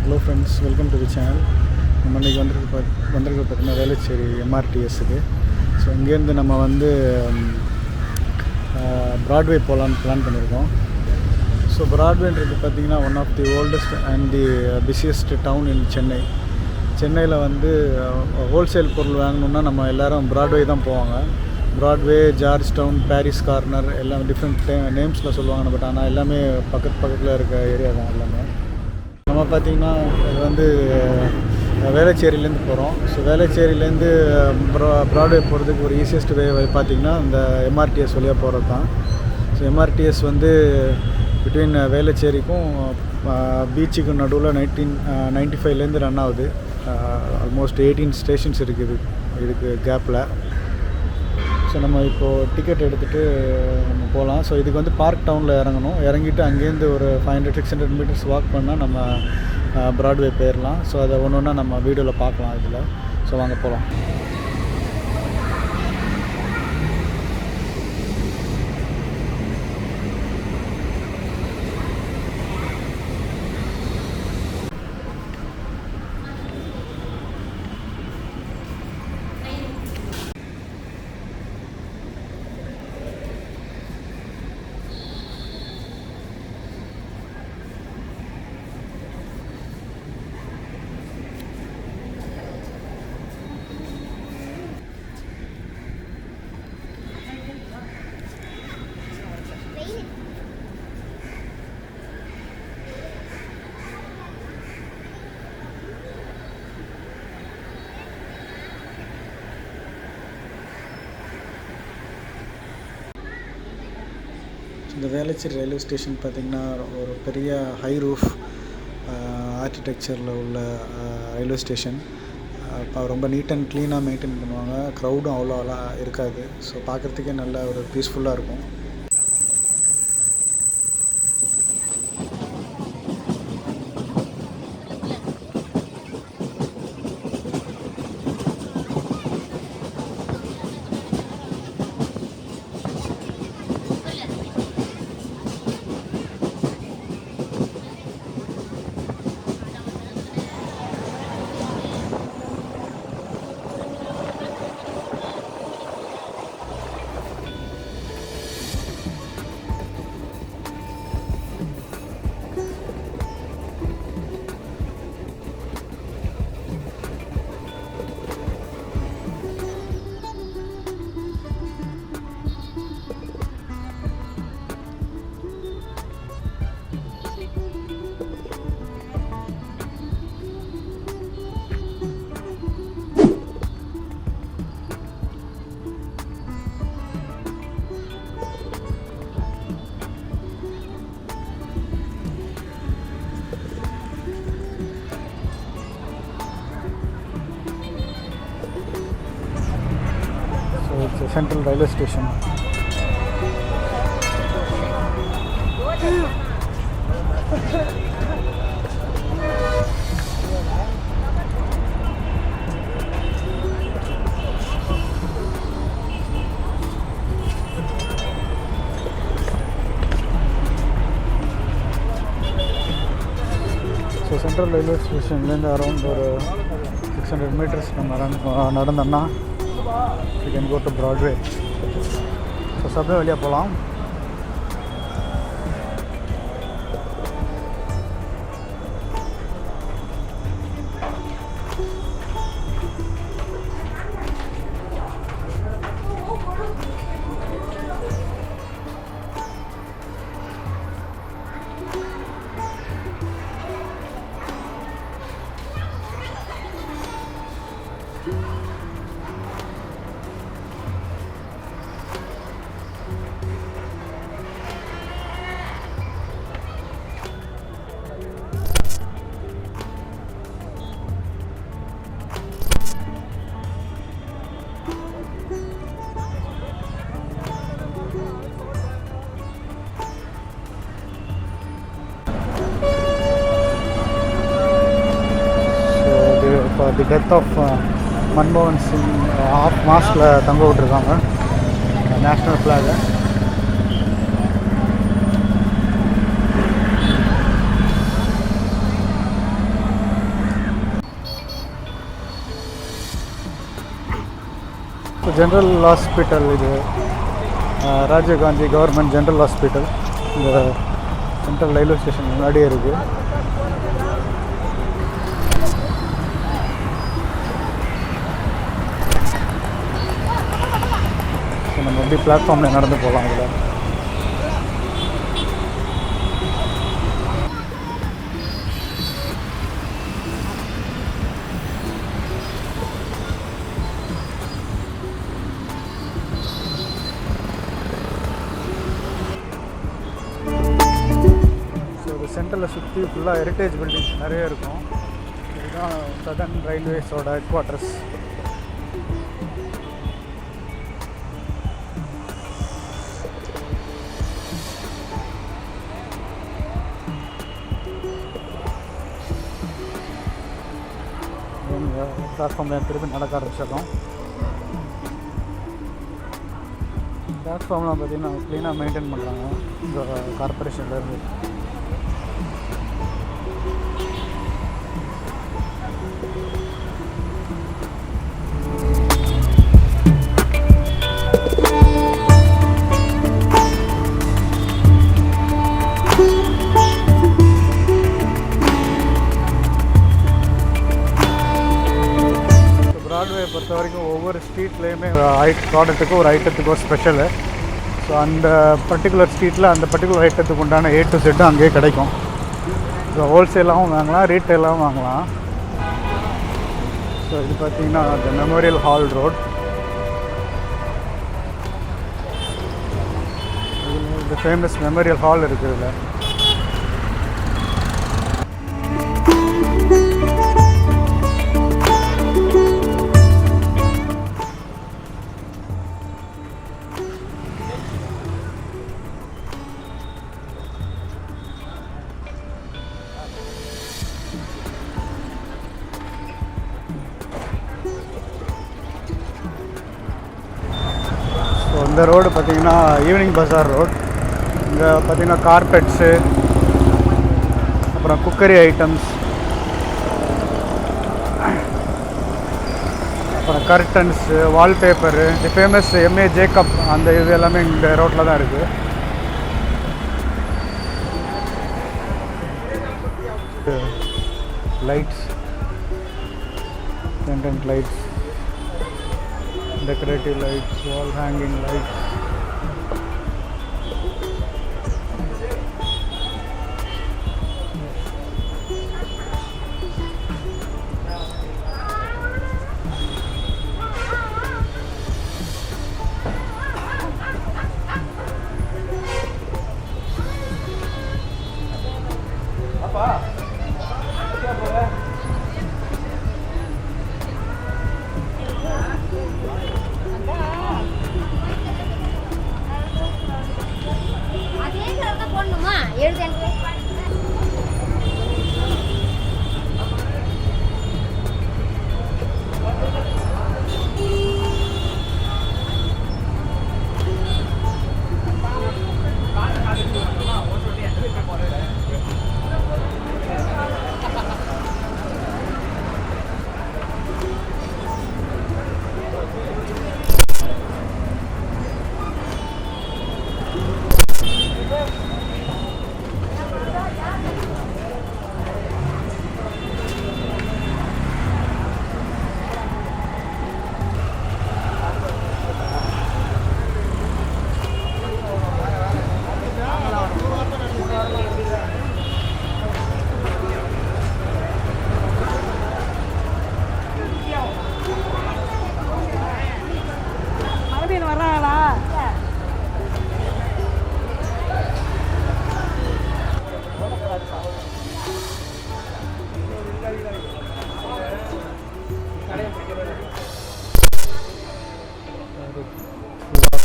Hello friends, welcome to the channel. நம்ம இன்றைக்கி வந்திருக்க பார்த்தீங்கன்னா வேளச்சேரி எம்ஆர்டிஎஸ்க்கு. ஸோ இங்கேருந்து நம்ம ப்ராட்வே போகலான்னு பிளான் பண்ணியிருக்கோம். ஸோ ப்ராட்வேன்றது பார்த்திங்கன்னா one of the oldest and the busiest town in Chennai. சென்னையில் ஹோல்சேல் பொருள் வாங்கணுன்னா நம்ம எல்லோரும் ப்ராட்வே தான் போவாங்க. Broadway, George Town, Parry's Corner எல்லாம் டிஃப்ரெண்ட் நேம்ஸில் சொல்லுவாங்க. பட் ஆனால் எல்லாமே பக்கத்தில் இருக்க ஏரியா தான் எல்லாமே. நம்ம பார்த்திங்கன்னா இது வேளச்சேரியிலேருந்து போகிறோம். ஸோ வேளச்சேரியிலேருந்து ப்ராட்வே போகிறதுக்கு ஒரு ஈஸியஸ்ட் வே பார்த்திங்கன்னா இந்த எம்ஆர்டிஎஸ் வழியாக போகிறது தான். ஸோ எம்ஆர்டிஎஸ் பிட்வீன் வேளச்சேரிக்கும் பீச்சுக்கும் நடுவில் 1995லேருந்து ரன் ஆகுது. ஆல்மோஸ்ட் 18 ஸ்டேஷன்ஸ் இருக்குது இதுக்கு கேப்பில். ஸோ நம்ம இப்போது டிக்கெட் எடுத்துகிட்டு நம்ம போகலாம். ஸோ இதுக்கு பார்க் டவுனில் இறங்கணும். இறங்கிட்டு அங்கேருந்து ஒரு 500-600 மீட்டர்ஸ் வாக் பண்ணால் நம்ம ப்ராட்வே போயிடலாம். ஸோ அதை ஒன்று ஒன்றா நம்ம வீடியோவில் பார்க்கலாம் இதில். ஸோ வாங்க போகலாம். இந்த வேளச்சேரி ரயில்வே ஸ்டேஷன் பார்த்திங்கன்னா ஒரு பெரிய ஹை ரூஃப் ஆர்கிடெக்சரில் உள்ள ரயில்வே ஸ்டேஷன். ரொம்ப நீட் அண்ட் க்ளீனாக மெயின்டைன் பண்ணுவாங்க. க்ரௌடும் அவ்வளோ இருக்காது. ஸோ பார்க்குறதுக்கே நல்ல ஒரு பீஸ்ஃபுல்லாக இருக்கும். Central Railway Station. So Central Railway Station around 600 meters நடந்தோம்னா we can go to Broadway. So subway வழியாக போகலாம். தி டெத் ஆஃப் மன்மோகன் சிங் ஆஃப் மாஸ்கில் தங்க விட்டுருக்காங்க நேஷ்னல் ஃப்ளாகை. ஜென்ரல் ஹாஸ்பிட்டல் இது ராஜீவ்காந்தி கவர்மெண்ட் ஜென்ரல் ஹாஸ்பிட்டல் இந்த சென்ட்ரல் ரயில்வே ஸ்டேஷன் முன்னாடியே இருக்குது. நம்ம எப்படி பிளாட்ஃபார்மில் நடந்து போகலாம் இதில். சென்டரில் சுற்றி ஃபுல்லாக ஹெரிட்டேஜ் பில்டிங்ஸ் நிறைய இருக்கும். இதுதான் சதர்ன் ரயில்வேஸோட ஹெட் குவார்ட்டர்ஸ். பிளாட்ஃபார்மில் திருப்பி நடக்க ஆரம்பிச்சிடும். பிளாட்ஃபார்ம்லாம் பார்த்திங்கன்னா க்ளீனாக மெயின்டைன் பண்ணுறாங்க இந்த கார்பரேஷன்லேருந்து. பிராட்வே பொறுத்த வரைக்கும் ஒவ்வொரு ஸ்ட்ரீட்லேயுமே ப்ராடக்ட்டுக்கும் ஒரு ஐட்டத்துக்கும் ஸ்பெஷலு. ஸோ அந்த பர்டிகுலர் ஸ்ட்ரீட்டில் அந்த பர்டிகுலர் ஐட்டத்துக்கு உண்டான A to Z அங்கேயே கிடைக்கும். ஸோ ஹோல்சேலாகவும் வாங்கலாம், ரீட்டெயிலாகவும் வாங்கலாம். ஸோ இது பார்த்திங்கன்னா அந்த மெமோரியல் ஹால் ரோட். இந்த ஃபேமஸ் மெமோரியல் ஹால் இருக்குது இதில். இந்த ரோடு பார்த்திங்கன்னா ஈவினிங் பஜார் ரோட். இங்கே பார்த்திங்கன்னா கார்பெட்ஸு, அப்புறம் குக்கரி ஐட்டம்ஸ், அப்புறம் கர்டன்ஸு, வால்பேப்பரு, இந்த ஃபேமஸ் MA ஜேக்கப் அந்த இது எல்லாமே இந்த ரோட்டில் தான் இருக்குது. Lights, pendant lights, decorative lights, wall hanging lights.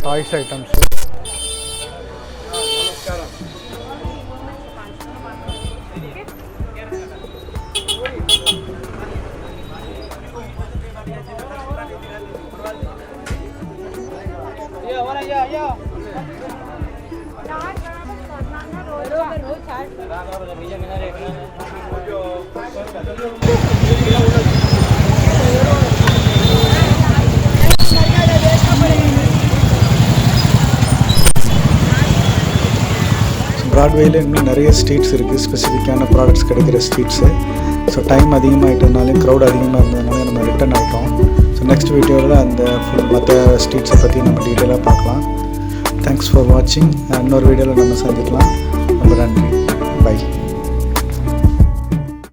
Toys items. ப்ராட்வேயில் இன்னும் நிறைய ஸ்ட்ரீட்ஸ் இருக்குது, ஸ்பெசிஃபிக்கான ப்ராடக்ட்ஸ் கிடைக்கிற ஸ்ட்ரீட்ஸு. ஸோ டைம் அதிகமாகிட்டதுனாலையும் க்ரௌட் அதிகமாக இருந்ததுனால நம்ம ரிட்டர்ன் ஆகிட்டோம். ஸோ நெக்ஸ்ட் வீடியோவில் அந்த மற்ற ஸ்ட்ரீட்ஸை பற்றி நம்ம டீட்டெயிலாக பார்க்கலாம். தேங்க்ஸ் ஃபார் வாட்சிங். இன்னொரு வீடியோவில் நம்ம சந்திக்கலாம். ரொம்ப நன்றி. பை.